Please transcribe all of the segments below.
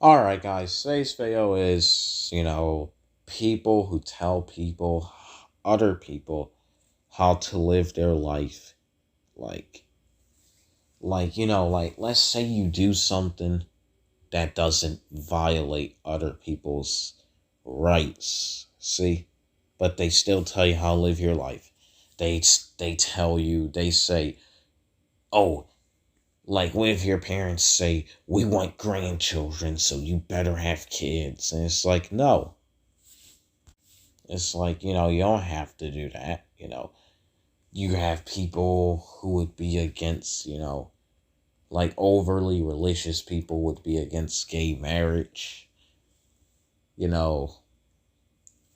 Alright, guys, today's video is, people who tell other people, how to live their life. Like, let's say you do something that doesn't violate other people's rights, see? But they still tell you how to live your life. They tell you, they say, oh, like, what if your parents say, we want grandchildren, so you better have kids? And it's like, no. It's like, you don't have to do that, You have people who would be against, like overly religious people would be against gay marriage. You know,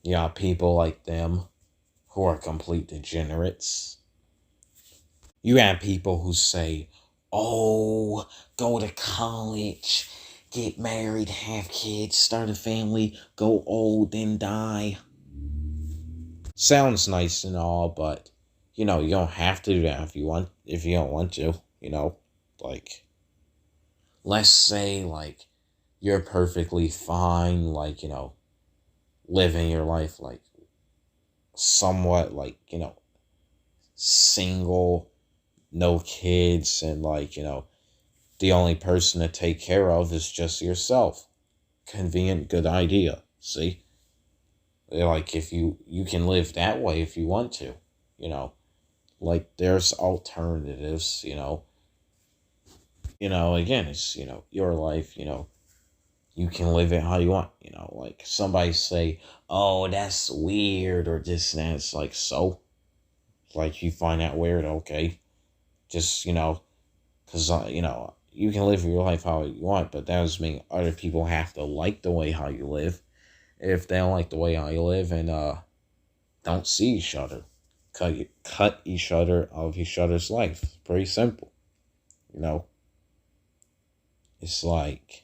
you got people like them who are complete degenerates. You have people who say, oh, go to college, get married, have kids, start a family, go old, then die. Sounds nice and all, but, you don't have to do that if you don't want to, Like, let's say, like, you're perfectly fine, like, living your life, like, somewhat, like, single, no kids, and, like, the only person to take care of is just yourself. Convenient, good idea. See? Like, if you can live that way if you want to, Like, there's alternatives, Again, it's, your life, you can live it how you want, Like, somebody say, oh, that's weird, or this and that. It's like, so? Like, you find that weird, okay. Just, because, you can live your life how you want, but that doesn't mean other people have to like the way how you live. If they don't like the way how you live and don't see each other, cut each other out of each other's life. It's pretty simple, It's like,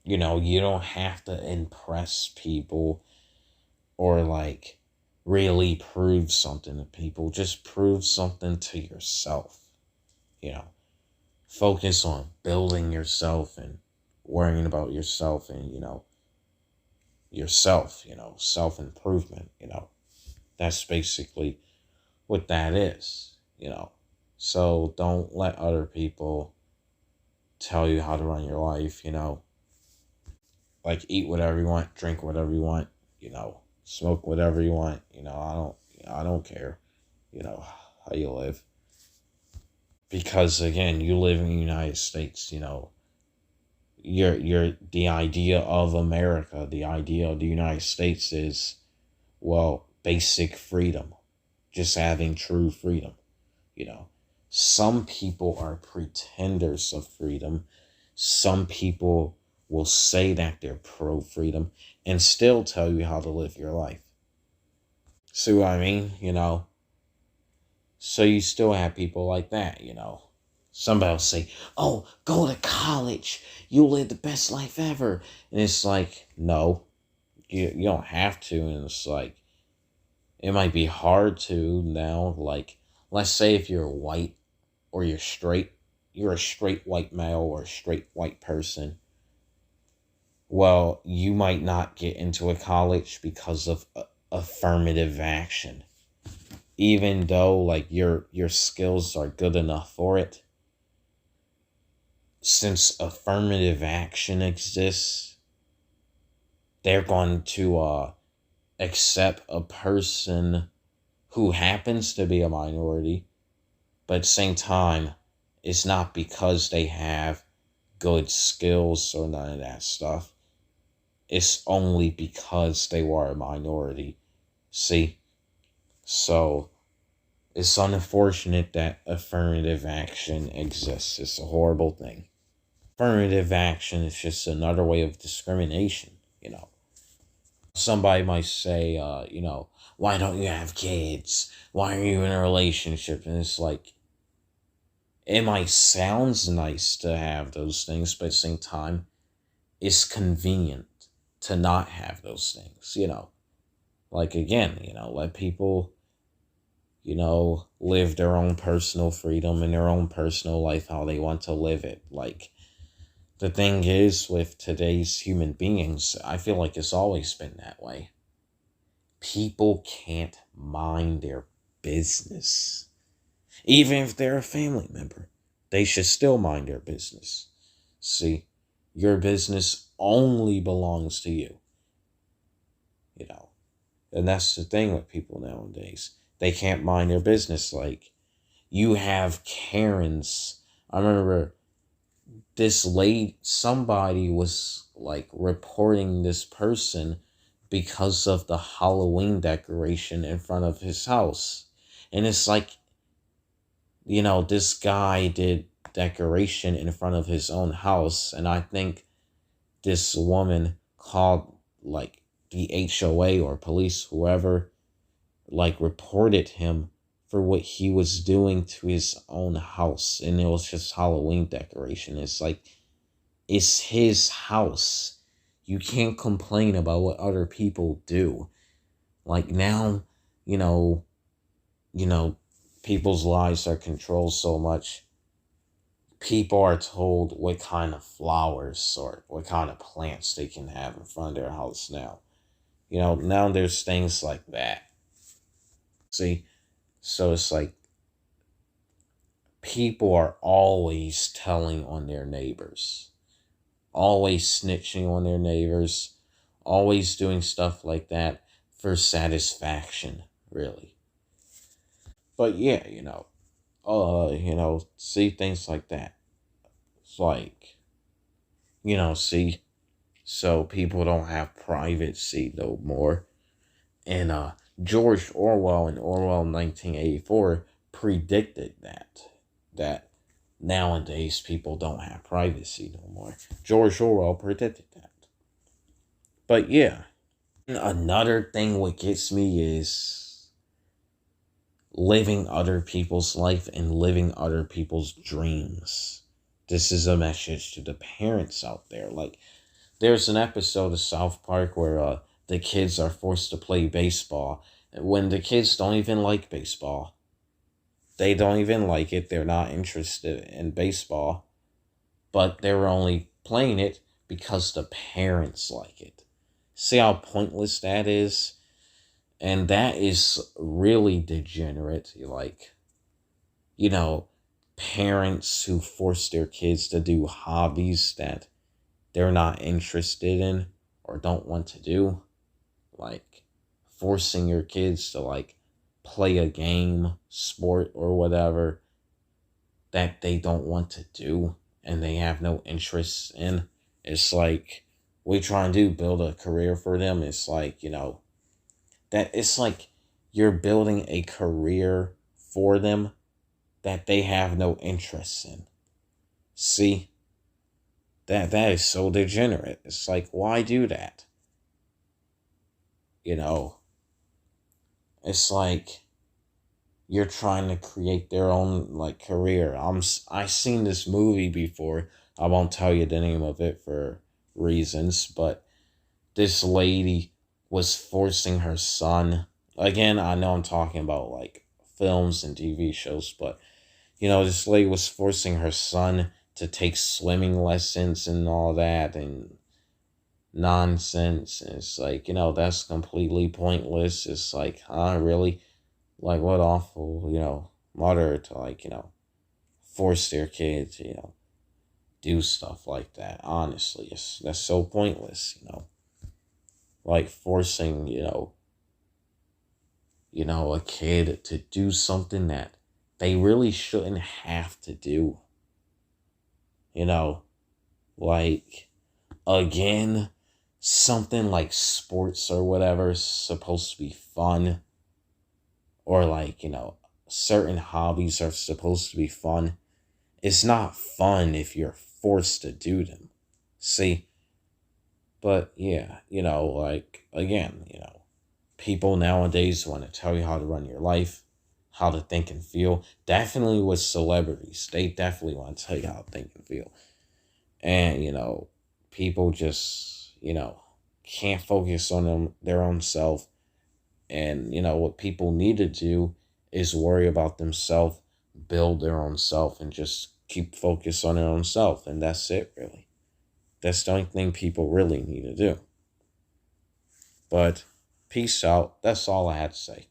you don't have to impress people or like really prove something to people. Just prove something to yourself, Focus on building yourself and worrying about yourself and, yourself, self-improvement, That's basically what that is, So don't let other people tell you how to run your life, Like, eat whatever you want, drink whatever you want, smoke whatever you want, I don't care, how you live. Because again, you live in the United States, you're the idea of America, the idea of the United States is, well, basic freedom, just having true freedom, Some people are pretenders of freedom. Some people will say that they're pro-freedom and still tell you how to live your life. See what I mean? So you still have people like that, Somebody will say, oh, go to college. You'll live the best life ever. And it's like, no, you don't have to. And it's like, it might be hard to now. Like, let's say if you're white or you're a straight white male or a straight white person. Well, you might not get into a college because of affirmative action. Even though, like, your skills are good enough for it. Since affirmative action exists, they're going to accept a person who happens to be a minority, but at the same time, it's not because they have good skills or none of that stuff. It's only because they were a minority. See? So, it's unfortunate that affirmative action exists. It's a horrible thing. Affirmative action is just another way of discrimination, Somebody might say, why don't you have kids? Why are you in a relationship? And it's like, it might sound nice to have those things, but at the same time, it's convenient to not have those things, Like, again, let people, live their own personal freedom and their own personal life, how they want to live it. Like, The thing is, with today's human beings, I feel like it's always been that way. People can't mind their business. Even if they're a family member, they should still mind their business. See, your business only belongs to you, you know. And that's the thing with people nowadays. They can't mind their business. Like, you have Karens. I remember this lady, somebody was like reporting this person because of the Halloween decoration in front of his house. And it's like, this guy did decoration in front of his own house. And I think this woman called like the HOA or police, whoever, like reported him for what he was doing to his own house. And it was just Halloween decoration. It's like, it's his house. You can't complain about what other people do. Like now, you know, people's lives are controlled so much. People are told what kind of flowers or what kind of plants they can have in front of their house now. Now there's things like that. See? So it's like people are always telling on their neighbors, always snitching on their neighbors, always doing stuff like that for satisfaction, really. But yeah, see things like that. It's like, see, so people don't have privacy no more. And George Orwell in Orwell 1984 predicted that nowadays people don't have privacy no more. George Orwell predicted that. But yeah, another thing what gets me is living other people's life and living other people's dreams. This is a message to the parents out there. Like, there's an episode of South Park where the kids are forced to play baseball when the kids don't even like baseball. They don't even like it. They're not interested in baseball, but they're only playing it because the parents like it. See how pointless that is? And that is really degenerate. Like, parents who force their kids to do hobbies that they're not interested in or don't want to do. Like, forcing your kids to, like, play a game, sport, or whatever that they don't want to do and they have no interest in. It's like, we try and build a career for them. It's like, that it's like you're building a career for them that they have no interest in. See? That is so degenerate. It's like, why do that? It's like you're trying to create their own like career. I seen this movie before. I won't tell you the name of it for reasons, but this lady was forcing her son. Again, I know I'm talking about like films and TV shows, but this lady was forcing her son to take swimming lessons and all that and nonsense. It's like, that's completely pointless. It's like, huh, really? Like, what awful, mother to, like, force their kids, do stuff like that. Honestly, that's so pointless, like forcing, a kid to do something that they really shouldn't have to do. Like, again, something like sports or whatever is supposed to be fun. Or like, certain hobbies are supposed to be fun. It's not fun if you're forced to do them. See? But yeah, like, again, people nowadays want to tell you how to run your life, how to think and feel. Definitely with celebrities. They definitely want to tell you how to think and feel. And, people just, can't focus on their own self. And, what people need to do is worry about themselves, build their own self, and just keep focused on their own self. And that's it, really. That's the only thing people really need to do. But peace out. That's all I had to say.